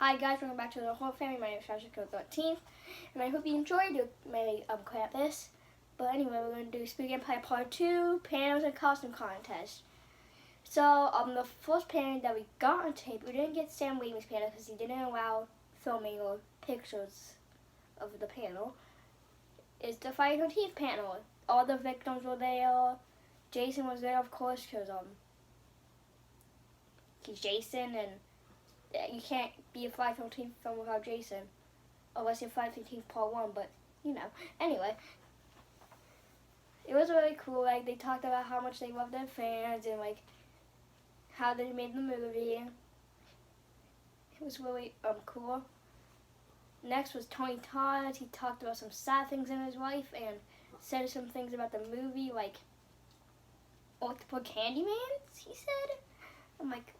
Hi guys, welcome back to the whole family. My name is Joshua 13th, and I hope you enjoyed my Krampus. But anyway, we're going to do Spooky Empire Part 2, Panels and Costume Contest. So, the first panel that we got on tape, we didn't get Sam Raimi's panel because he didn't allow filming or pictures of the panel. It's the Friday the 13th panel. All the victims were there. Jason was there, of course, because he's Jason, and you can't be a Friday the 13th film without Jason. Unless you're Friday the 13th Part 1, but, you know. Anyway. It was really cool. Like, they talked about how much they love their fans and, like, how they made the movie. It was really cool. Next was Tony Todd. He talked about some sad things in his life and said some things about the movie, like, for Candyman, he said. I'm like,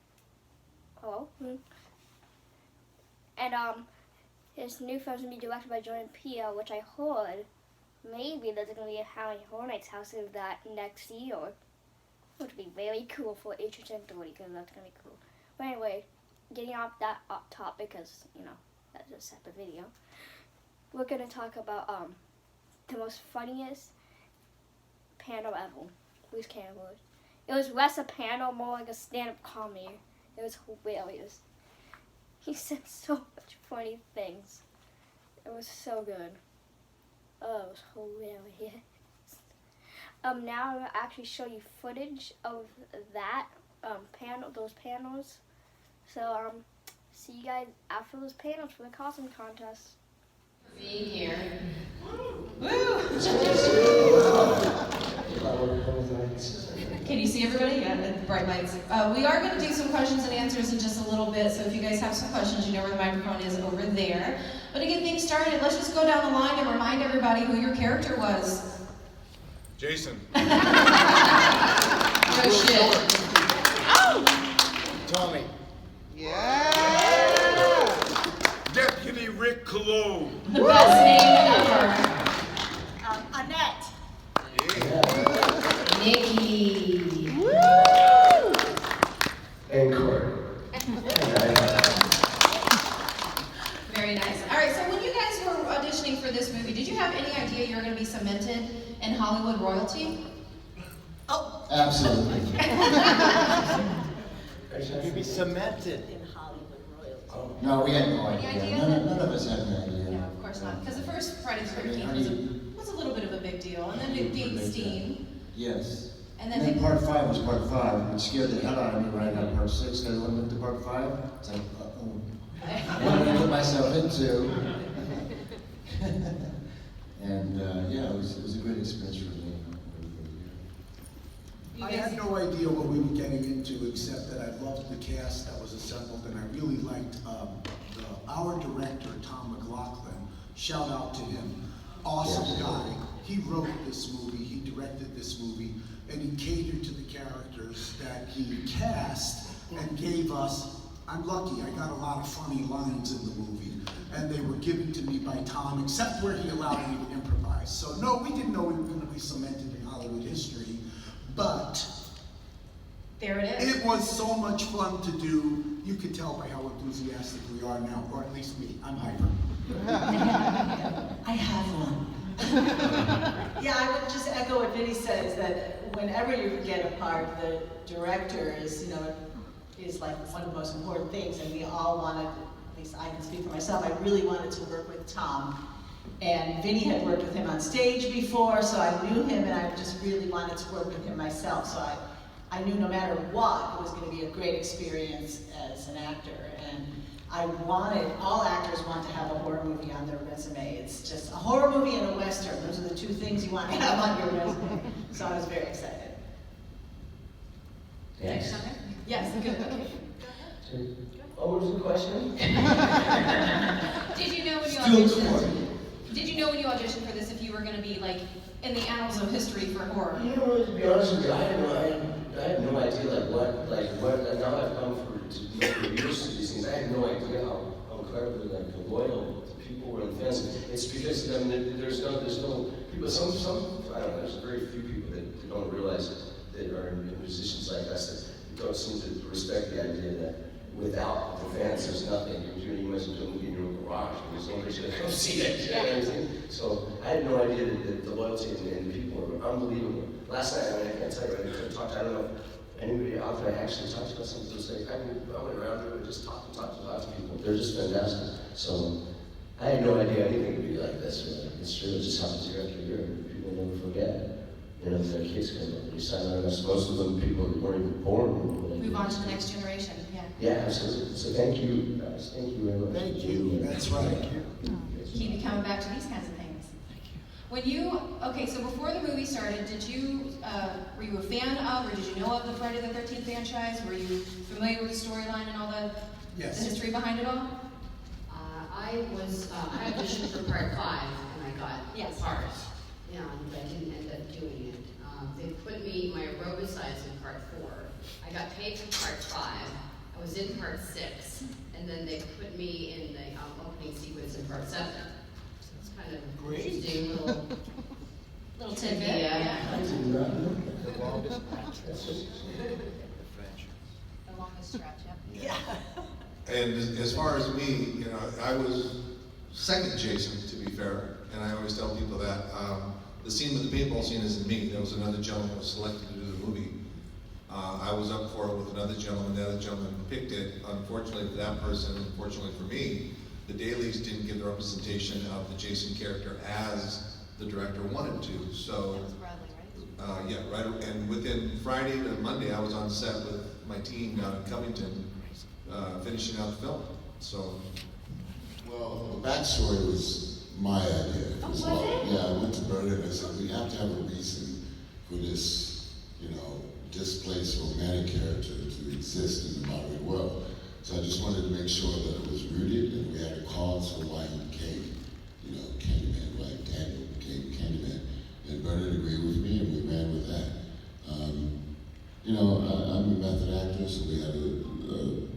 oh. And his new film's gonna be directed by Jordan Peele, which I heard maybe there's gonna be a Halloween Horror Nights house of that next year, which would be very cool for HHN 30 because that's gonna be cool. But anyway, getting off that topic because you know that's a separate video. We're gonna talk about the most funniest panel ever. Bruce Campbell. It was less a panel, more like a stand-up comedy. It was hilarious. He said so much funny things. It was so good. Oh, it was hilarious. Now I'm gonna actually show you footage of that those panels. So see you guys after those panels for the costume contest. Being here. Can you see everybody? Yeah, the bright lights. We are going to do some questions and answers in just a little bit, so if you guys have some questions, you know where the microphone is over there. But to get things started, let's just go down the line and remind everybody who your character was. Jason. No shit. Oh! Tommy. Yeah! Deputy Rick Cologne. The best name ever. Annette. Yeah. Nikki. Woo! Encore. Very nice. All right, so when you guys were auditioning for this movie, did you have any idea you were going to be cemented in Hollywood royalty? Oh. Absolutely. You'd be cemented. In Hollywood royalty. Oh, no, we had no Any idea. idea? None of us had any idea. No, of course not. Because the first Friday the 13th was a little bit of a big deal, and then it gained steam. Yes. And And then then part 5 was part 5, which scared the hell out of me when I got part 6, because I went into part 5. It's like, uh-oh. What did I put myself into? And yeah, it was a good experience for me. I had no idea what we were getting into, except that I loved the cast that was assembled, and I really liked our director, Tom McLaughlin. Shout out to him. Awesome Yes. guy. He wrote this movie, he directed this movie, and he catered to the characters that he cast and gave us. I'm lucky, I got a lot of funny lines in the movie, and they were given to me by Tom, except where he allowed me to improvise. So no, we didn't know we were going to be cemented in Hollywood history. But there it is. it was so much fun to do. You could tell by how enthusiastic we are now, or at least me. I'm hyper. I have one. Yeah, I would just echo what Vinny says, that whenever you get a part, the director is, is like one of the most important things, and we all wanted, at least I can speak for myself, I really wanted to work with Tom. And Vinny had worked with him on stage before, so I knew him, and I just really wanted to work with him myself. So I knew no matter what, it was going to be a great experience as an actor. And all actors want to have a horror movie on their resume. It's just a horror movie and a Western. Those are the two things you want to have on your resume. So I was very excited. Yes. Yes, good. Okay. What was the question? Did you know when you Still auditioned? Did you know when you auditioned for this if you were going to be like in the annals of history for horror? You know, to be honest with you, I had no idea what. Now I've come for years to these things. I had no idea how incredibly loyal people were in the fans. It's because there's no people. Some I don't know. There's very few people that don't realize that are in positions like us that don't seem to respect the idea that without the fans, there's nothing. You it's a movie in your garage, and there's no place to come see it. You know what I'm saying? So I had no idea that the loyalty and the people were unbelievable. Last night, I can't tell you, I talked, I don't know if anybody out there actually talked about something to say. I went around there and just talked to people. They're just fantastic. So I had no idea anything would be like this. It's true, it just happens year after year. People never forget. You know, their kids come up. You sign on us, most of them people who weren't even born. Move on to the next generation, yeah. Yeah, absolutely. So thank you, guys. Thank you very much. Thank you, that's right. Keep you coming back to these kinds of things. When you, okay, so before the movie started, were you a fan of, or did you know of the Friday the 13th franchise? Were you familiar with the storyline and all the history behind it all? I auditioned for part 5 and I got the part, and I didn't end up doing it. They put me, my aerobicides in part 4. I got paid for part 5. I was in part 6, and then they put me in the opening sequence in part 7. So it's kind of interesting little tidbit. Yeah. I did not know that. The longest match. The longest stretch, Yeah. And as far as me, you know, I was second Jason, to be fair, and I always tell people that. The scene with the paintball scene isn't me. There was another gentleman who was selected to do the movie. I was up for it with another gentleman. The other gentleman picked it. Unfortunately for that person, unfortunately for me, the dailies didn't give the representation of the Jason character as the director wanted to. So, That was Bradley, right? yeah, right. And within Friday to Monday, I was on set with my team down in Covington, finishing out the film. So, well, the backstory was my idea. Was it? Yeah, I went to Bernard and I said, we have to have a reason for this, you know, displaced romantic character to exist in the modern world. So I just wanted to make sure that it was rooted and we had a cause for why he became, you know, Candyman, why Daniel became Candyman. And Bernard agreed with me and we ran with that. You know, I'm a method actor, so we had a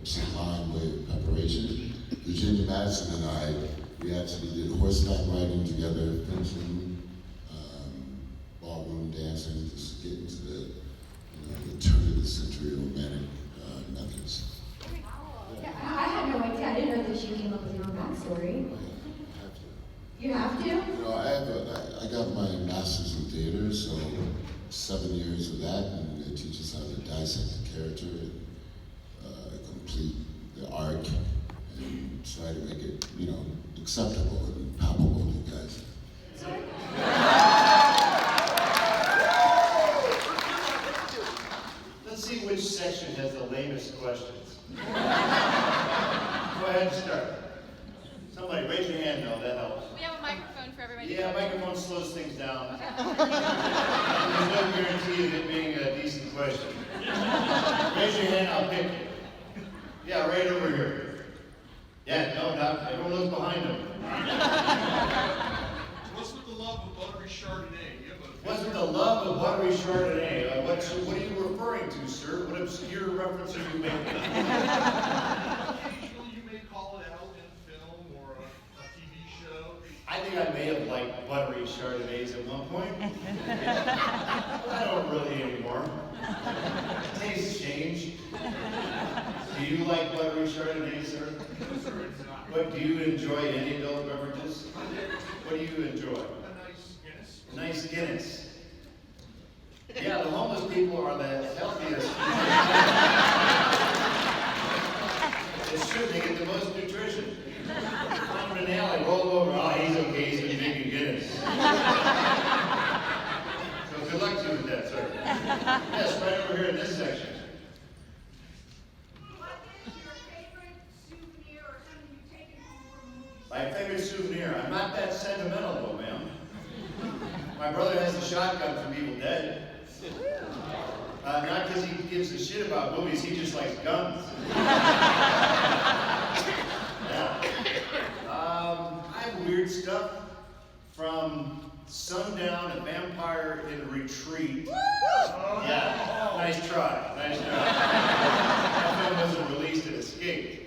sublime way of preparation. Virginia Madsen and I, we actually did horseback riding together, fencing, ballroom dancing, just get into the, you know, the turn of the century romantic methods. Yeah, I had no idea. I didn't know that you came up with your own backstory. Oh, yeah, I have to. You have to? You know, I got my master's in theater, so 7 years of that, and it teaches how to dissect the character and complete the arc and try to make it, you know, acceptable and palpable to you guys. Let's see which section has the lamest questions. Go ahead and start. Somebody raise your hand though, that helps. We have a microphone for everybody. Yeah, microphone slows things down. There's no guarantee of it being a decent question. Raise your hand, I'll pick you. Yeah, right over here. Yeah, no, not everyone looks behind them. What's with the love of buttery Chardonnay? What's with the love of buttery Chardonnay? What are you referring to, sir? What obscure reference are you making? Occasionally you may call it out in film or a TV show. I think I may have liked buttery Chardonnays at one point. I don't really anymore. Tastes change. Do you like buttery Chardonnays, sir? No, sir, it's not. What, do you enjoy any adult beverages? What do you enjoy? A nice Guinness. A nice Guinness. Yeah, the homeless people are the healthiest. It's true, they get the most nutrition. Find them in the alley, roll over, oh, he's okay, he's been drinking Guinness. So good luck to you with that, sir. Yes, right over here in this section. What is your favorite souvenir or something you've taken home from a movie? My favorite souvenir. I'm not that sentimental though, ma'am. My brother has a shotgun from Evil Dead. Not because he gives a shit about movies, he just likes guns. Yeah. I have weird stuff from Sundown, A Vampire in Retreat. Yeah, nice try, nice try. That film wasn't released, it escaped.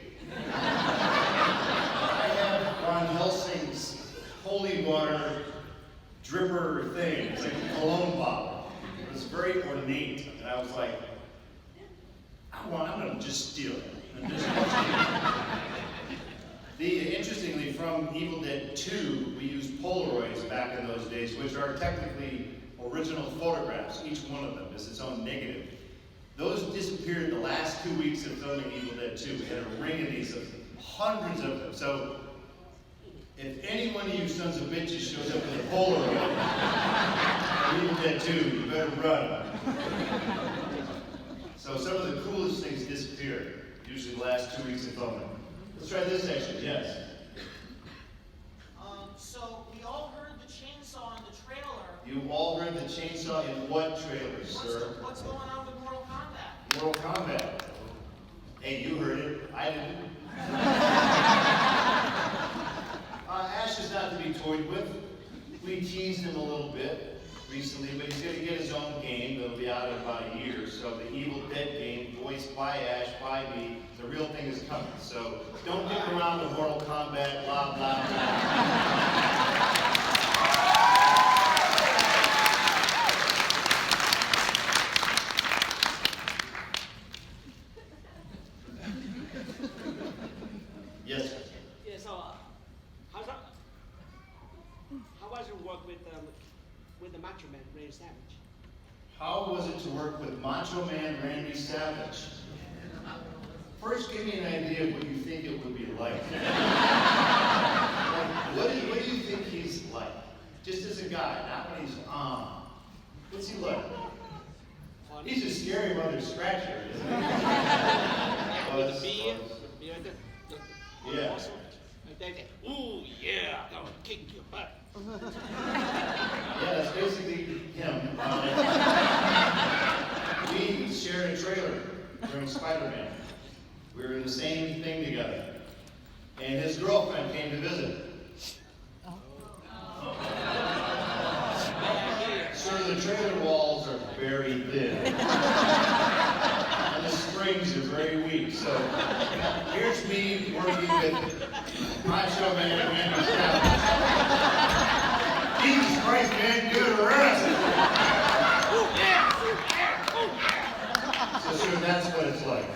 I have Von Helsing's holy water dripper thing. It's like a cologne bottle. It was very ornate, and I was like, I'm gonna just steal it. And just from Evil Dead 2, we used Polaroids back in those days, which are technically original photographs. Each one of them is its own negative. Those disappeared the last 2 weeks of filming Evil Dead 2. We had a ring of these, of hundreds of them. So if any one of you sons of bitches shows up with a Polaroid of Evil Dead 2, you better run. So some of the coolest things disappeared, usually the last 2 weeks of filming. Let's try this section, yes. So we all heard the chainsaw in the trailer. You all heard the chainsaw in what trailer, sir? What's going on with Mortal Kombat? Mortal Kombat. Hey, you heard it. I didn't. Ash is not to be toyed with. We teased him a little bit recently, but he's going to get his own game that'll be out in about a year. So the Evil Dead game, voiced by Ash, by me, the real thing is coming. So don't get around to Mortal Kombat, blah, blah, blah. Yes, sir. Yeah, so how was it work with the Macho Man, Randy Savage? How was it to work with Macho Man Randy Savage? First, give me an idea of what you think it would be like. What do you think he's like? Just as a guy, not when he's on. What's he like? He's a scary mother scratcher, isn't he? The beard, Yeah. muscle, like that. Ooh, yeah, I'm gonna kick your butt. Yeah, that's basically him. We shared a trailer during Spider-Man. We were in the same thing together. And his girlfriend came to visit. Sir, the trailer walls are very thin. And the springs are very weak. So here's me working with Macho Man Randy Savage. Jesus Christ, man, give it a rest. So sir, that's what it's like.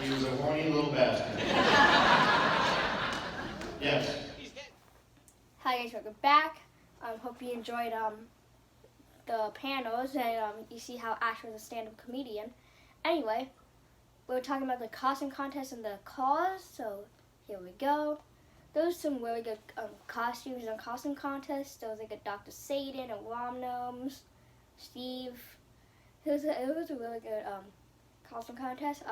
He was a horny little bastard. Yes. Hi guys, welcome back. Hope you enjoyed the panels and you see how Ash was a stand-up comedian. Anyway, we were talking about the costume contest and the cause, so here we go. There was some really good costumes and costume contests. There was like a Dr. Satan, a Rom Gnomes, Steve. It was a really good costume contest.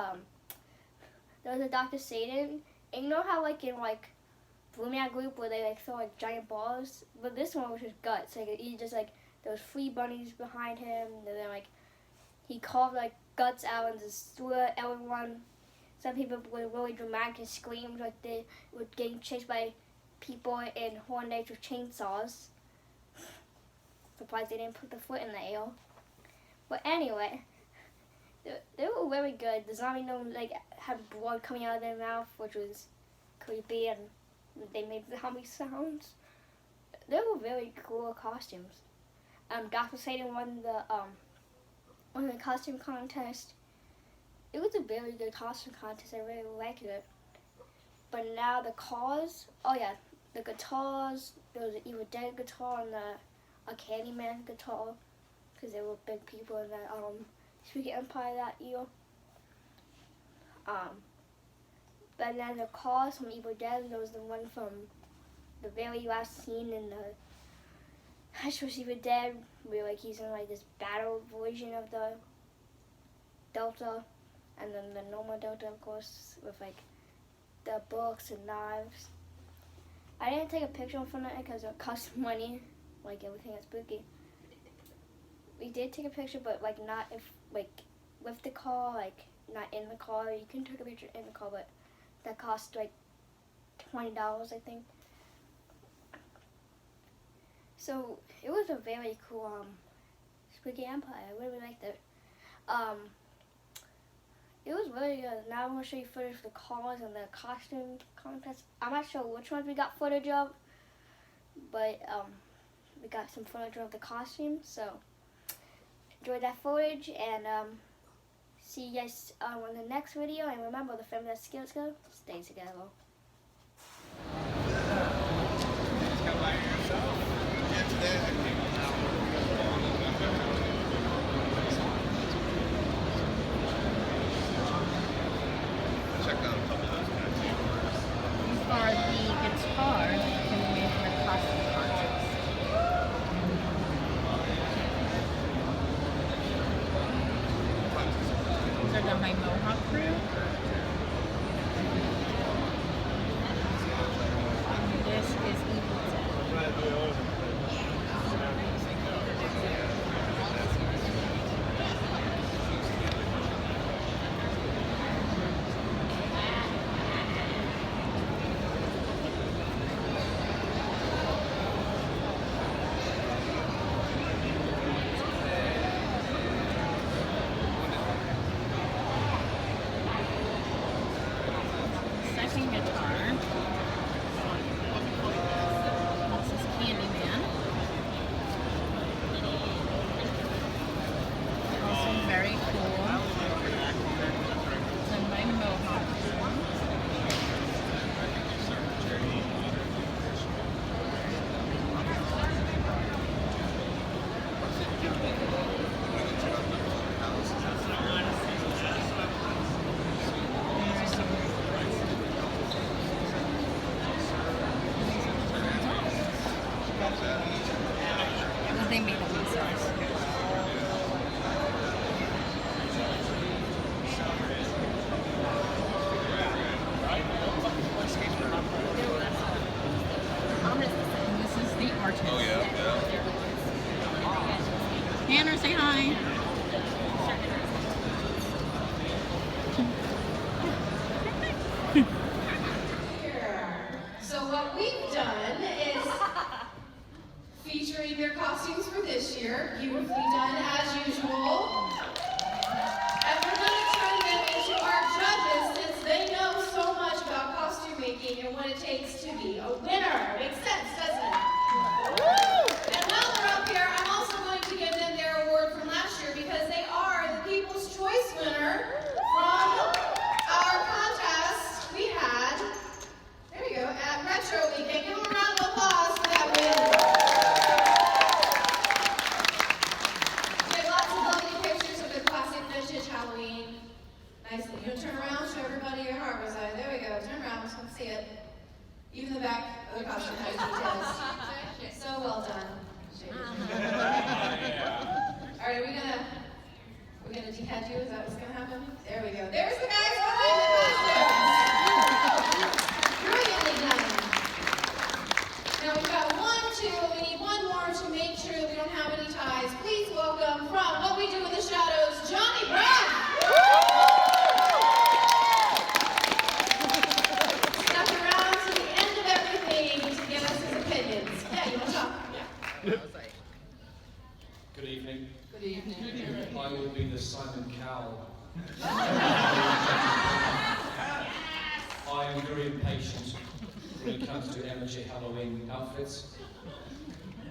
There was a Dr. Satan, and you know how like in like Bloomy Group where they like throw like giant balls, but this one was just guts. Like he just like there was 3 bunnies behind him, and then like he carved like guts out and just threw it at everyone. Some people were really dramatic and screamed like they were getting chased by people in hornets with chainsaws. Surprised they didn't put the foot in the air. But anyway, they were really good. The zombie gnomes like had blood coming out of their mouth, which was creepy, and they made zombie sounds. They were very cool costumes. Dr. Satan won the costume contest. It was a very good costume contest. I really liked it. But now the cause, oh yeah, the guitars. There was an Evil Dead guitar and a Candyman guitar, because they were big people in that Spooky Empire that year. But then the cause from Evil Dead, there was the one from the very last scene in the Ash Evil Dead, where like he's in like this battle version of the Delta, and then the normal Delta, of course, with like the books and knives. I didn't take a picture in front of it because it cost money, like everything is spooky. We did take a picture, but like not if like with the car, like not in the car. You can take a picture in the car, but that cost like $20, I think. So it was a very cool Spooky Empire. I really liked it. It was really good. Now I'm gonna show you footage of the cars and the costume contest. I'm not sure which ones we got footage of, but we got some footage of the costumes. So enjoy that footage and see you guys on the next video, and remember, the film that skills go, stay together. Are the guitars can we make for costume contests. These are done by Mohawk Crew. And this is Evil Dead. Second guitar. This is Candyman. Also very cool. Done by Mohawk. They made them themselves. And this is the artist. Oh yeah. Tanner, say hi. So what we've done is featuring their costumes for this year, beautifully done as usual. And we're going to turn them into our judges since they know so much about costume making and what it takes to be a winner. Makes sense, doesn't it? And while they're up here, I'm also going to give them their award from last year because they are the People's Choice winner from our contest we had, there we go, at Retro Weekend. Give them a round of applause for that win. We have lots of lovely pictures of the classic vintage Halloween. Nicely. You want to turn around, show everybody your harbor side. There we go. Turn around, so we can see it. Even the back of the costume has details. So well done. All right, we're gonna dehead you. Is that what's gonna happen? There we go. There's the guys behind the costumes. Brilliantly done. Now we've got 1, 2. We need one more to make sure that we don't have any ties. Please welcome from What We Do in the Shadows, Johnny Brown. Stuck around to the end of everything to give us his opinions. Yeah, you want to talk? Yeah. Good evening. Good evening. I will be the Simon Cowell. I am very impatient when it comes to amateur Halloween outfits.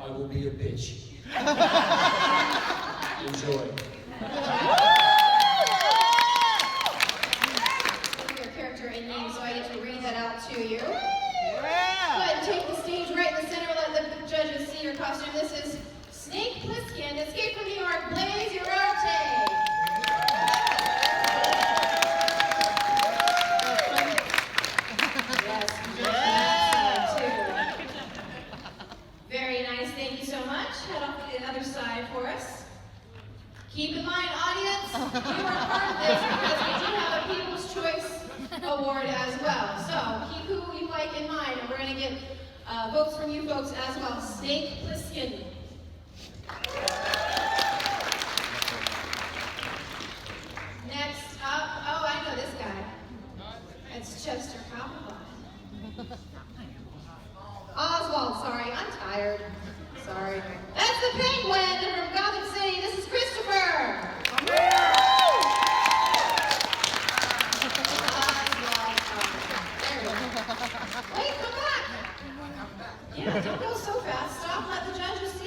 I will be a bitch. Enjoy. Your character and name, so I get to read that out to you. Go ahead and take the stage right in the center. Let the judges see your costume. This is Snake Plissken, Escape from New York, Blaze your Arte. Very nice, thank you so much. Head off to the other side for us. Keep in mind, audience, you are part of this because we do have a People's Choice Award as well. So keep who you like in mind, and we're going to get votes from you folks as well. Snake Plissken. Next up, oh, I know this guy. It's Chester Cobblepot. Oswald, sorry, I'm tired. Sorry. That's the Penguin from Gotham City. This is Christopher. Wait, come back. Yeah, don't go so fast. Stop, let the judges see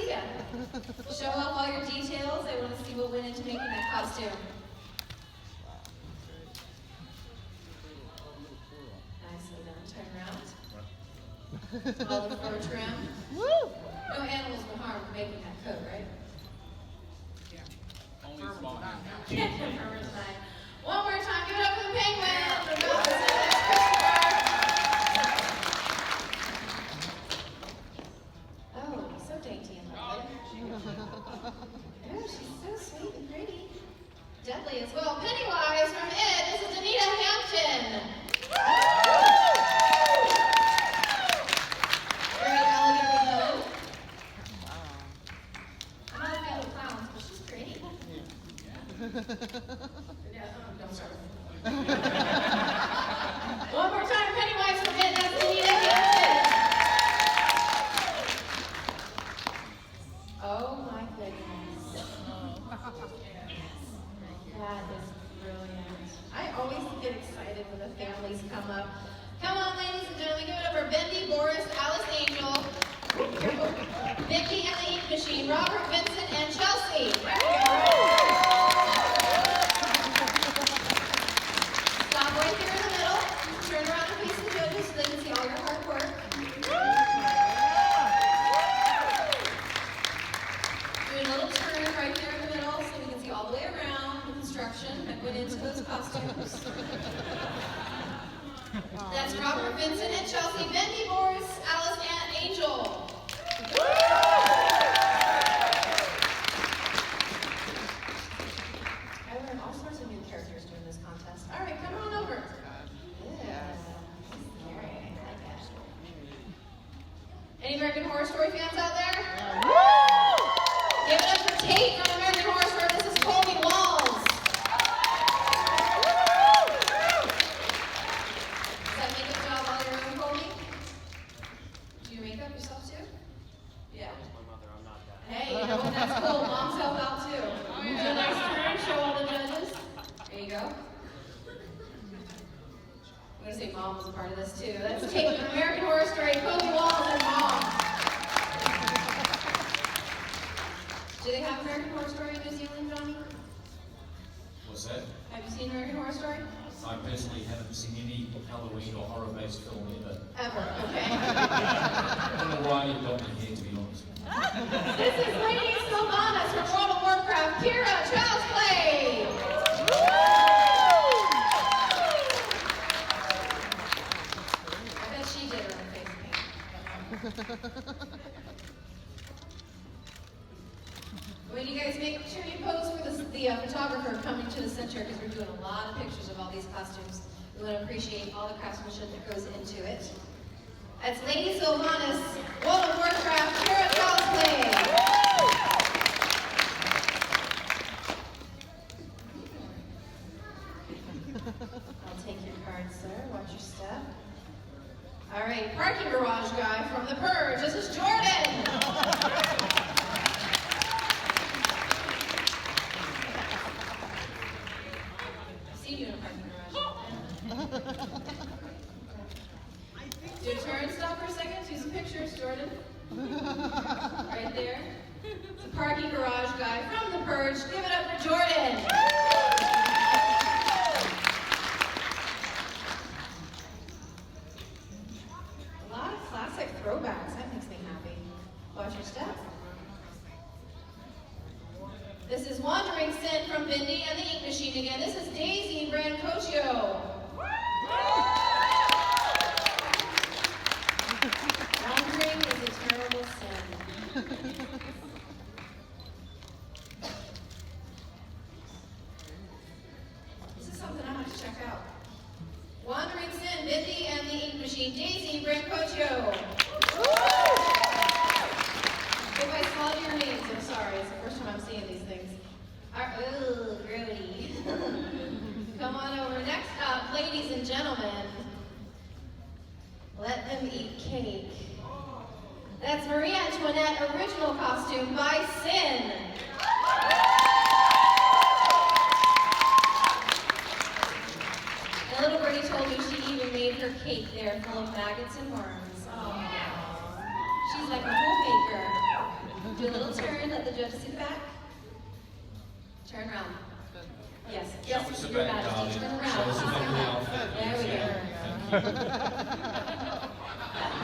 Olive fur trim. Woo! No animals were harmed making that coat, right? Only small. Can't confirm it tonight. One more time, give it up for the penguin. For Bill Christopher. Oh, so dainty and lovely. Oh, she's so sweet and pretty. Deadly as well. Pennywise from It. This is Anita Hampton. Very elegantly done. I'm not a fan of clowns, but she's pretty. Yeah, don't start. One more time, Pennywise from It. That's Anita Hampton. Oh my goodness. That is brilliant. I always get excited when the families come up. Come on, ladies and gentlemen, give it up for Bendy, Boris, Alice Angel, Vicky and the Ink Machine, Robert, Vincent, and Chelsea. There we go. Stop right there in the middle. Turn around and face the judges so they can see all your hard work. Doing a little turn right there in the middle so we can see all the way around the construction that went into those costumes. That's Robert, Vincent, and Chelsea, Bendy, Boris, Alice, and Angel. I learned all sorts of new characters during this contest. All right, come on over. Yeah. All right, I like that. Any American Horror Story fans out there? Give it up for Kate from American Horror Story. This is Colby Walls. Does that makeup job all your own, Colby? Do you make up yourself too? Yeah. My mother, I'm not that. Hey, you know what? That's cool. Moms help out too. Do a nice turn, show all the judges. There you go. I'm going to say Mom was a part of this too. That's Kate from American Horror Story, Colby Walls, and Mom. Do they have American Horror Story in New Zealand, Johnny? What's that? Have you seen American Horror Story? I personally haven't seen any Halloween or horror-based film ever. Ever, okay. I don't know why you got me here, to be honest. This is Lady Sylvanas from World of Warcraft, Kira, Child's Play! I bet she did her own face paint. When you guys make sure you pose for the photographer coming to the center because we're doing a lot of pictures of all these costumes. We want to appreciate all the craftsmanship that goes into it. That's Lady Sylvanas, World of Warcraft, Kira Child's Play. I'll take your card, sir. Watch your step. All right, parking garage guy from The Purge. This is Jordan. You in a parking garage. Do a turn, stop for a second, do some pictures, Jordan. Right there. It's a parking garage guy from The Purge. Give it up for Jordan. A lot of classic throwbacks. That makes me happy. Watch your step. This is Wandering Sin from Bindi and the Ink Machine again. This is Daisy Brancocio. Wandering is a terrible sin. This is something I have to check out. Wandering Sin, Bindi and the Ink Machine, Daisy Brancocio. If I slaughter your names, I'm sorry. It's the first time I'm seeing these things. Ooh, grody. Come on over. Next up, ladies and gentlemen, let them eat cake. That's Marie Antoinette original costume by Sin. And little birdie told me she even made her cake there full of maggots and worms. Aww. She's like a homemaker. Do a little turn, let the judges sit back. Turn around. Yes, yes, Show us Your the back, Majesty, darling. turn around. Show us the back of the outfit. There we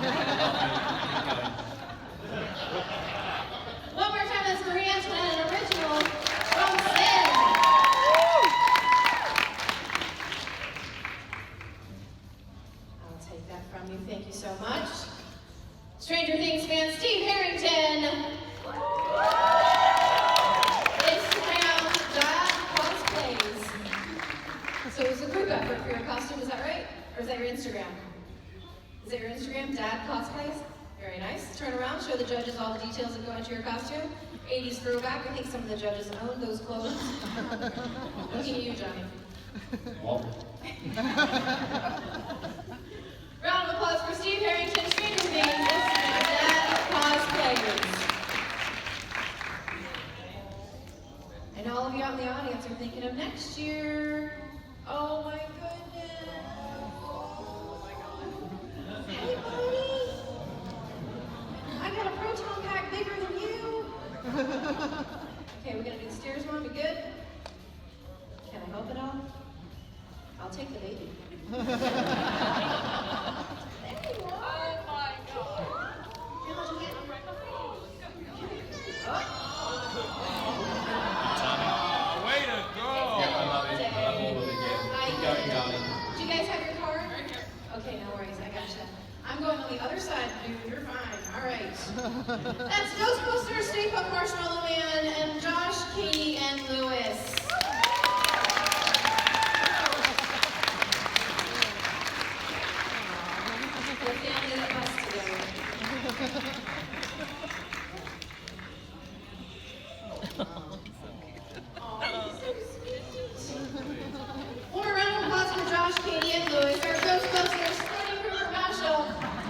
go. One more time, that's Marie Antoinette, an original from Sin. I'll take that from you. Thank you so much. Stranger Things fan Steve Harrington. Instagram Dad Cosplays. So it was a group effort for your costume, is that right? Or is that your Instagram? Is that your Instagram, Dad Cosplays? Very nice. Turn around, show the judges all the details that go into your costume. 80s throwback. I think some of the judges owned those clothes. Looking at you, Johnny. Round of applause for Steve Harrington, Stranger Things, Instagram Dad Cosplayers. And all of you out in the audience are thinking of next year. Oh my goodness. Hey, buddy. I got a proton pack bigger than you. Okay, we're gonna do the stairs one. We good? Can I help it all? I'll take the baby. There you are. Oh my God. Way to go! Yeah, I love it. I love all of it again. Keep going, darling. Do you guys have your card? Okay, no worries, I gotcha. I'm going on the other side, dude. You're fine. All right. That's Ghostbusters, Stay Puft Marshmallow Man, and Josh, Katie, and Lewis. The family that busts together. One round of applause for Josh, Katie, and Lewis, our Ghostbusters running crew professional,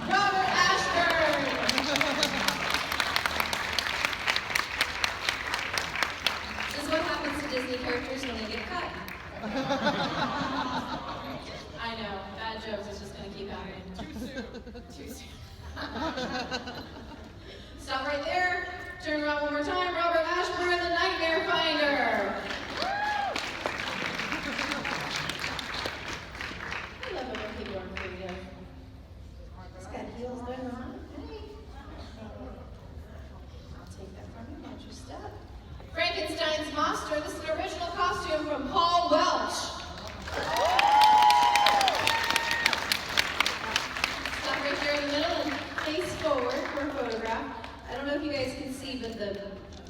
Robert Ashburn. This is what happens to Disney characters when they get cut. I know, bad jokes is just going to keep happening. Too soon. Stop right there. Turn around one more time. Robert Ashburn, the Nightmare Finder. I love it when people are creative. It's got heels going on. Hey. I'll take that from you. Watch your step. Frankenstein's monster. This is an original costume from Paul Welch. Stop right there in the middle and face forward for a photograph. I don't know if you guys can see, but the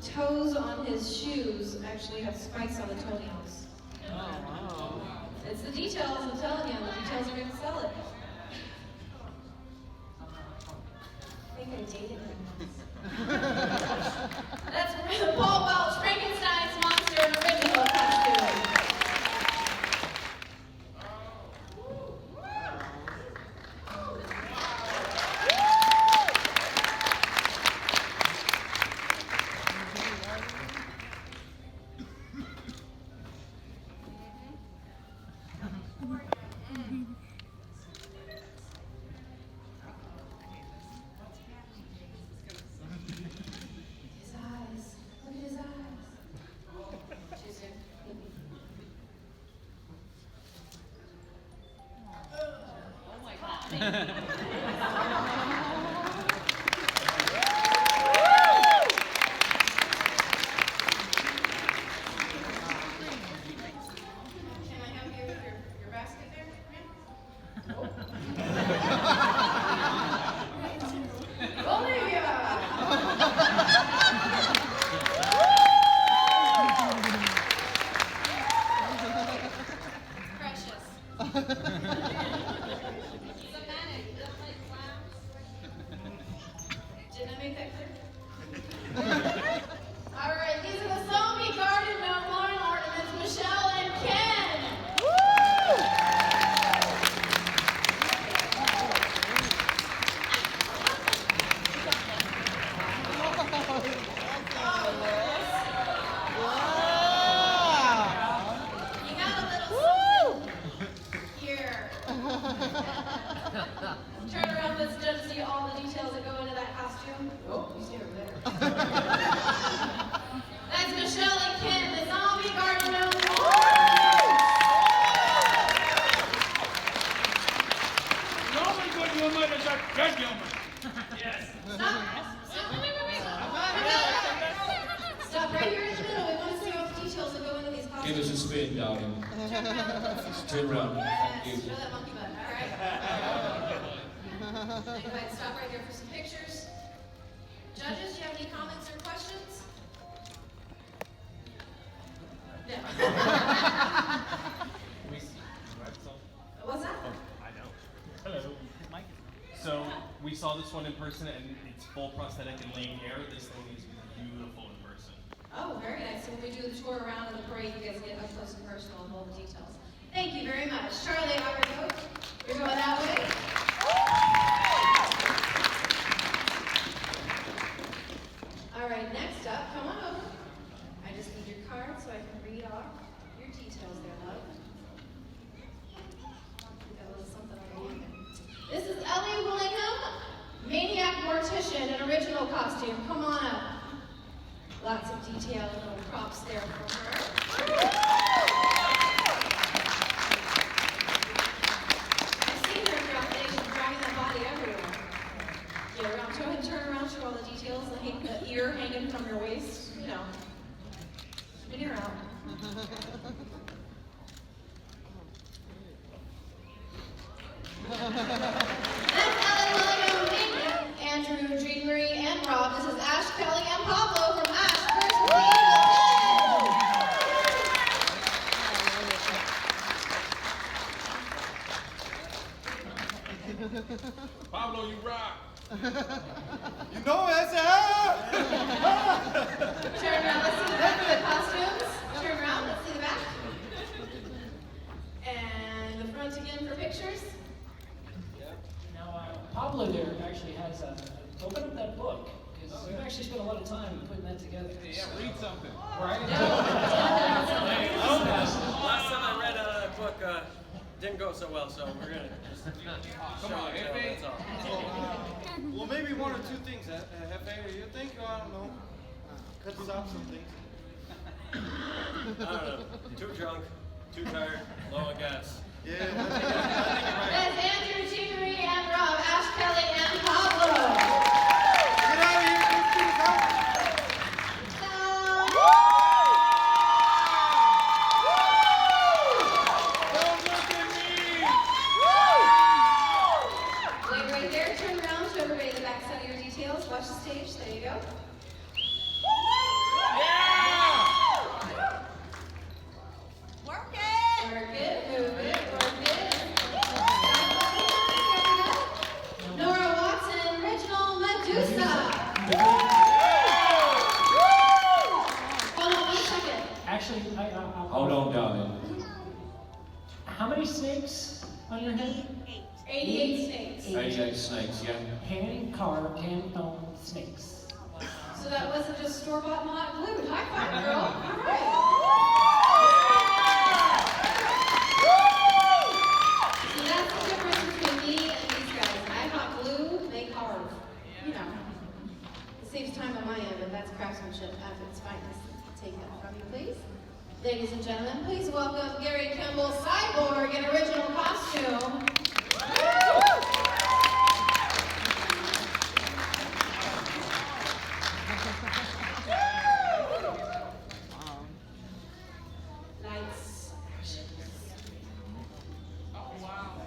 toes on his shoes actually have spikes on the toenails. Oh, wow. It's the details, I'm telling you. The details are going to sell it. I think I dated him. That's Paul Welch, Frankenstein's monster, an original costume. His eyes. Look at his eyes. Too soon. Oh my God. Can I help you with your basket there, ma'am? Nope. Olivia! Precious. He's a manic. He doesn't like clowns. Didn't I make that clear? All right, these are the zombie garden gnome lawn ornaments, Michelle and Ken. You got a little here. Turn around, let's just see all the details that go into that costume. Oh, you stay over there. That's Michelle and Ken, the zombie garden gnome. The only good woman is a good woman. Yes. Stop. Wait. Stop right here in the middle. We want to see all the details that go into these costumes. Give us a spin, darling. Turn around. Turn around. Yes, Thank you. show that monkey butt. All right. Go ahead, stop right here for some pictures. Judges, do you have any comments or questions? Yeah. What's that? I know. Hello. So we saw this one in person, and it's full prosthetic and laying hair. This thing is beautiful in person. Oh, very nice. So when we do the tour around in the parade, you guys get up close and personal and all the details. Thank you very much. Charlie, our coach, you're going that way. All right, next up, come on over. I just need your card so I can read off your details there, love. We got a little something on the This is Ellie Willingham, Maniac Mortician, an original costume. Come on up. Lots of detail and little props there for her. I've seen her throughout the day. She's dragging that body everywhere. Yeah, around, go ahead and turn around, show all the details. The ear hanging from your waist, you know. Spin her out. That's Ellen William, Andrew, Jean Marie, and Rob. This is Ash, Kelly, and Pablo from Ash versus Pablo, you rock. You know that's Turn around, let's see the back of the costumes. Turn around, let's see the back. And the front again for pictures. Now, Pablo there actually has open up that book, because we've actually spent a lot of time putting that together. Yeah, read something. Right? Last time I read that book, didn't go so well, so we're gonna just Come on, that's all. Well, maybe one or two things. Hefe, you think? I don't know. Cut off some things. I don't know. Too drunk, too tired, low on gas. Yeah. That's Andrew, Jean Marie, and Rob, Ash, Kelly, and Pablo. Get out of here, things out. Don't look at me! Wait right there, turn around, show everybody the back side of your details. Watch the stage, there you go. Work it! Work it, move it, work it. Nora Watson, original Medusa. Hold on 1 second. Actually, Hold on, darling. how many snakes on your head? 88 snakes. 88 snakes, yeah. Hand-carved, hand-thrown snakes. So that wasn't just store-bought and hot glued. High five, girl. All right. So that's the difference between me and these guys. I hot glue, they carve. You know. It saves time on my end, but that's craftsmanship at its finest. Take that from you, please. Ladies and gentlemen, please welcome Gary Campbell, Cyborg, in original costume. Lights, action. Oh, wow.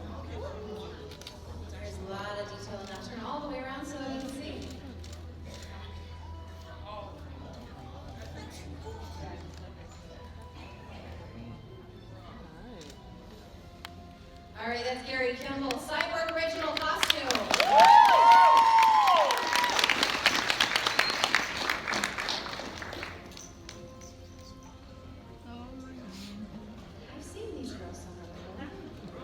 There's a lot of detail in that. Turn all the way around so that you can see. All right, that's Gary Campbell, Cyborg original costume. I've seen these girls somewhere before.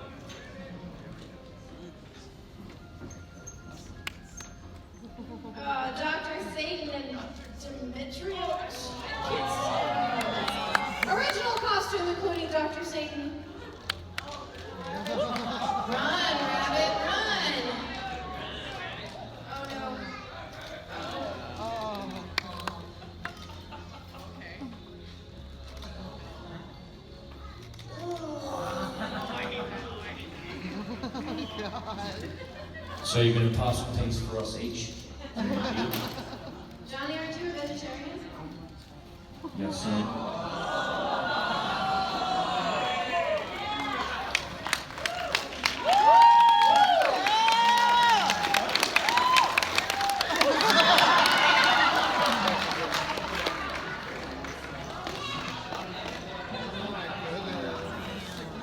Dr. Satan and Demetrius. Original costume including Dr. Satan. Run, rabbit, run! Oh no. So you're going to toss some things for us each? Johnny, aren't you a vegetarian? Yes, sir.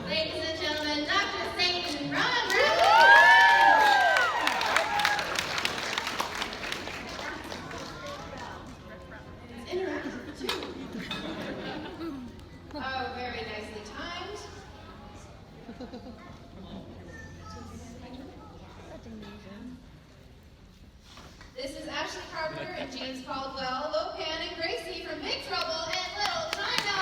Ladies and gentlemen, Dr. Satan, run, run! It's interactive too. Oh, very nicely timed. This is Ashley Carpenter and James Caldwell, Lopan and Gracie from Big Trouble and Little China.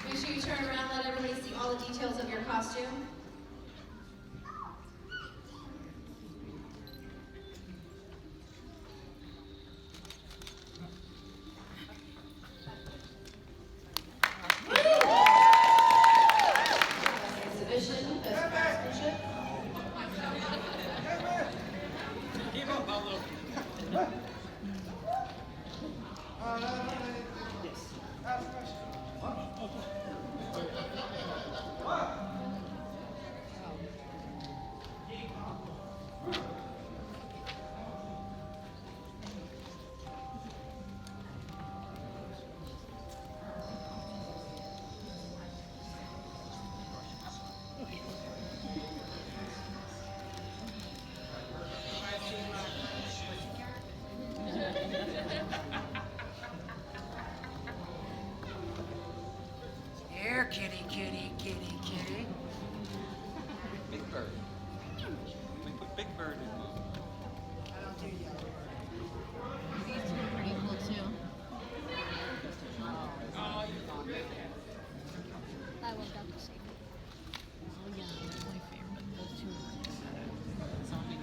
Make sure you turn around, let everybody see all the details of your costume. Exhibition, best craftsmanship. Keep up, Pablo. Here, kitty, kitty, kitty, kitty. Big Bird. We put Big Bird in. These two are pretty cool too. I love that the same. Oh yeah, that's my favorite. Those two are really good. Zombie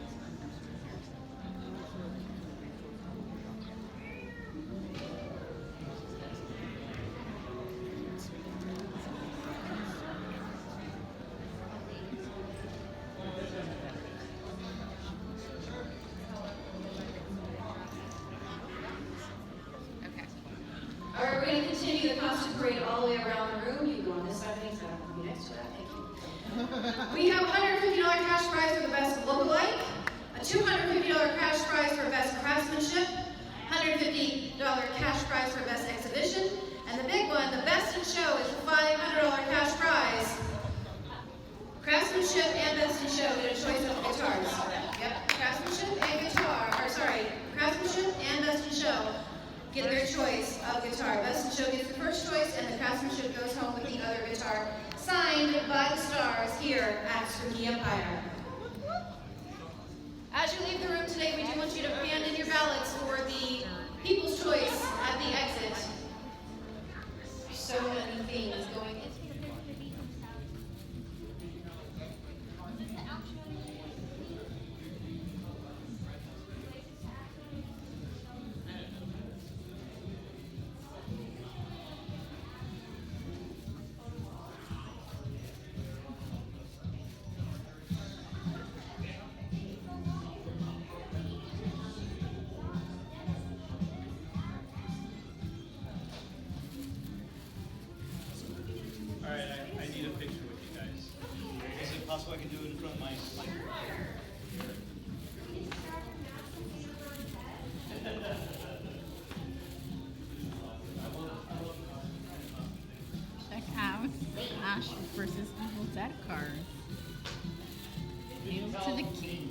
All right, we're going to continue the costume parade all the way around the room. You can go on this side of things, and I'll be next to that. Thank you. We have a $150 cash prize for the best lookalike, a $250 cash prize for best craftsmanship, $150 cash prize for best exhibition, and the big one, the best in show, is a $500 cash prize. Craftsmanship and best in show get a choice of guitars. Yep, craftsmanship and guitar, or sorry, craftsmanship and best in show get their choice of guitar. Best in show gets the first choice, and the craftsmanship goes home with the other guitar, signed by the stars here at Spooky Empire. As you leave the room today, we do want you to hand in your ballots for the People's Choice at the exit. So many things going into All right, I need a picture with you guys. Is it possible I can do it in front of my mic? Check out Ash versus Evil Dead cards. Hail to the king.